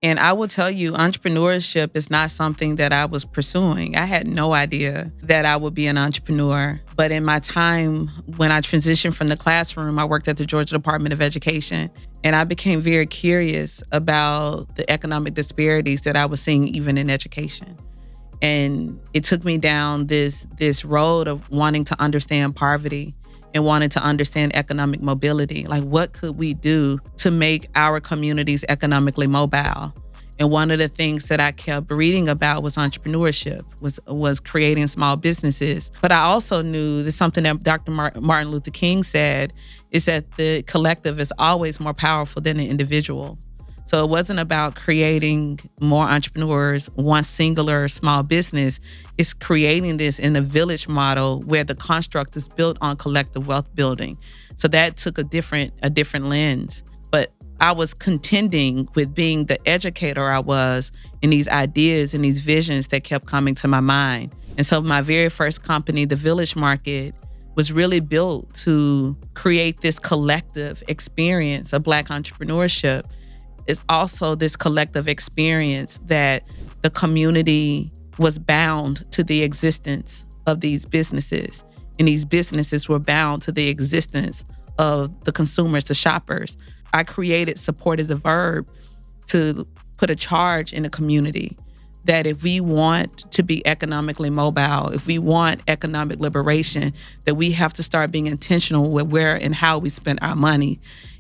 And I will tell you, entrepreneurship is not something that I was pursuing. I had no idea that I would be an entrepreneur. But in my time when I transitioned from the classroom, I worked at the Georgia Department of Education. And I became very curious about the economic disparities that I was seeing even in education. And it took me down this road of wanting to understand poverty and wanted to understand economic mobility. Like, what could we do to make our communities economically mobile? And one of the things that I kept reading about was entrepreneurship, was creating small businesses. But I also knew that something that Dr. Martin Luther King said is that the collective is always more powerful than the individual. So it wasn't about creating more entrepreneurs, one singular small business. It's creating this in a village model where the construct is built on collective wealth building. So that took a different lens. But I was contending with being the educator I was in these ideas and these visions that kept coming to my mind. And so my very first company, the Village Market, was really built to create this collective experience of Black entrepreneurship. It's also this collective experience that the community was bound to the existence of these businesses. And these businesses were bound to the existence of the consumers, the shoppers. I created Support as a Verb to put a charge in the community that if we want to be economically mobile, if we want economic liberation, that we have to start being intentional with where and how we spend our money.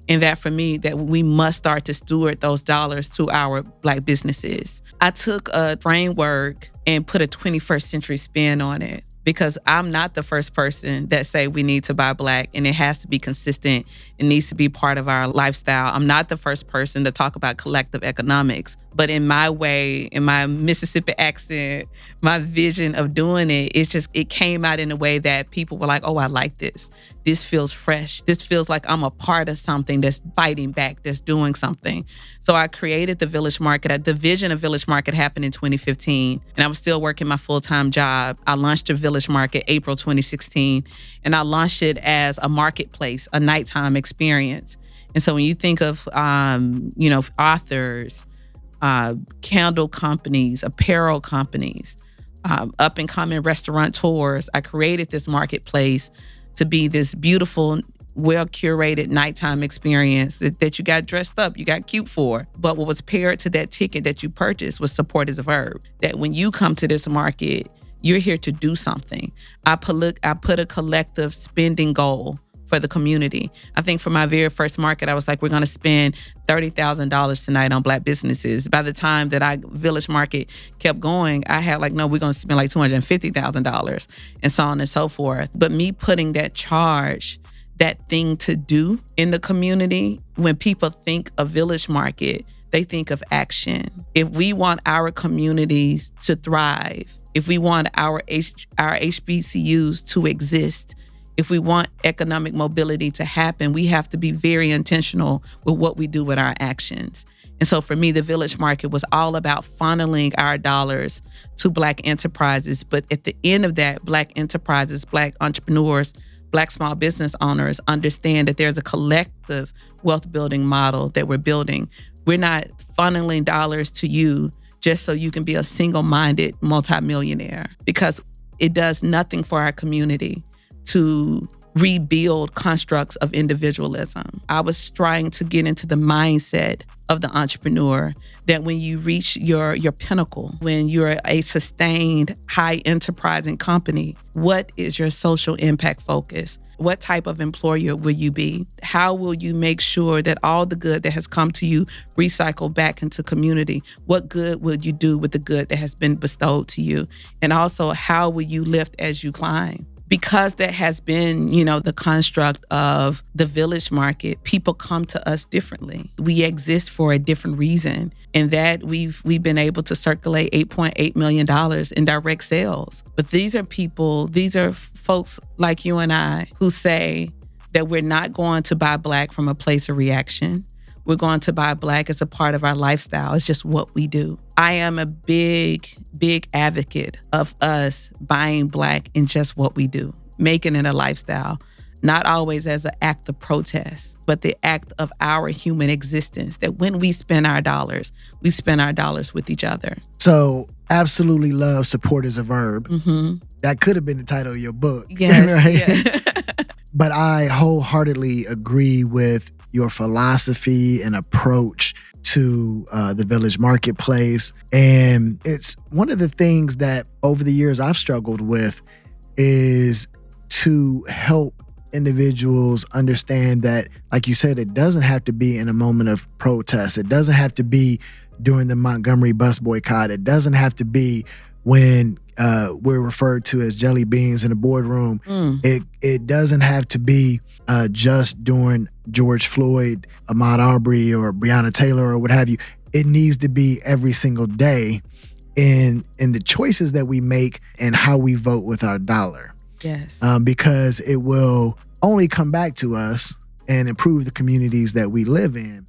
And that for me, that we must start to steward those dollars to our Black businesses. I took a framework and put a 21st century spin on it, because I'm not the first person that say we need to buy Black and it has to be consistent. It needs to be part of our lifestyle. I'm not the first person to talk about collective economics, but in my way, in my Mississippi accent, my vision of doing it, it came out in a way that people were like, oh, I like this. This feels fresh. This feels like I'm a part of something that's fighting back, that's doing something. So I created the Village Market. The vision of Village Market happened in 2015, and I was still working my full-time job. I launched the Village Market April 2016, and I launched it as a marketplace, a nighttime experience. And so when you think of, authors, candle companies, apparel companies, up-and-coming restaurateurs, I created this marketplace to be this beautiful, well-curated nighttime experience that you got dressed up, you got cute for. But what was paired to that ticket that you purchased was Support as a Verb. That when you come to this market, you're here to do something. I put a collective spending goal for the community. I think for my very first market, I was like, we're going to spend $30,000 tonight on Black businesses. By the time that Village Market kept going, I had like, no, we're going to spend like $250,000 and so on and so forth. But me putting that charge, that thing to do in the community, when people think of Village Market, they think of action. If we want our communities to thrive, if we want our HBCUs to exist, if we want economic mobility to happen, we have to be very intentional with what we do with our actions. And so for me, the Village Market was all about funneling our dollars to Black enterprises. But at the end of that, Black enterprises, Black entrepreneurs, Black small business owners understand that there's a collective wealth building model that we're building. We're not funneling dollars to you just so you can be a single-minded multimillionaire, because it does nothing for our community to rebuild constructs of individualism. I was trying to get into the mindset of the entrepreneur, that when you reach your pinnacle, when you're a sustained, high enterprising company, what is your social impact focus? What type of employer will you be? How will you make sure that all the good that has come to you recycle back into community? What good will you do with the good that has been bestowed to you? And also, how will you lift as you climb? Because that has been, the construct of the Village Market, people come to us differently. We exist for a different reason. And that we've been able to circulate $8.8 million in direct sales. But these are folks like you and I who say that we're not going to buy Black from a place of reaction. We're going to buy Black as a part of our lifestyle. It's just what we do. I am a big, big advocate of us buying Black in just what we do, making it a lifestyle. not always as an act of protest, but the act of our human existence, that when we spend our dollars with each other. So absolutely love support is a verb. Mm-hmm. That could have been the title of your book. Yes. Right? Yeah. But I wholeheartedly agree with your philosophy and approach to the village marketplace. And it's one of the things that over the years I've struggled with is to help individuals understand that, like you said, it doesn't have to be in a moment of protest. It doesn't have to be during the Montgomery bus boycott. It doesn't have to be when we're referred to as jelly beans in the boardroom. It doesn't have to be just during George Floyd, Ahmaud Arbery, or Breonna Taylor, or what have you. It needs to be every single day in the choices that we make and how we vote with our dollar. Yes. Because it will only come back to us and improve the communities that we live in.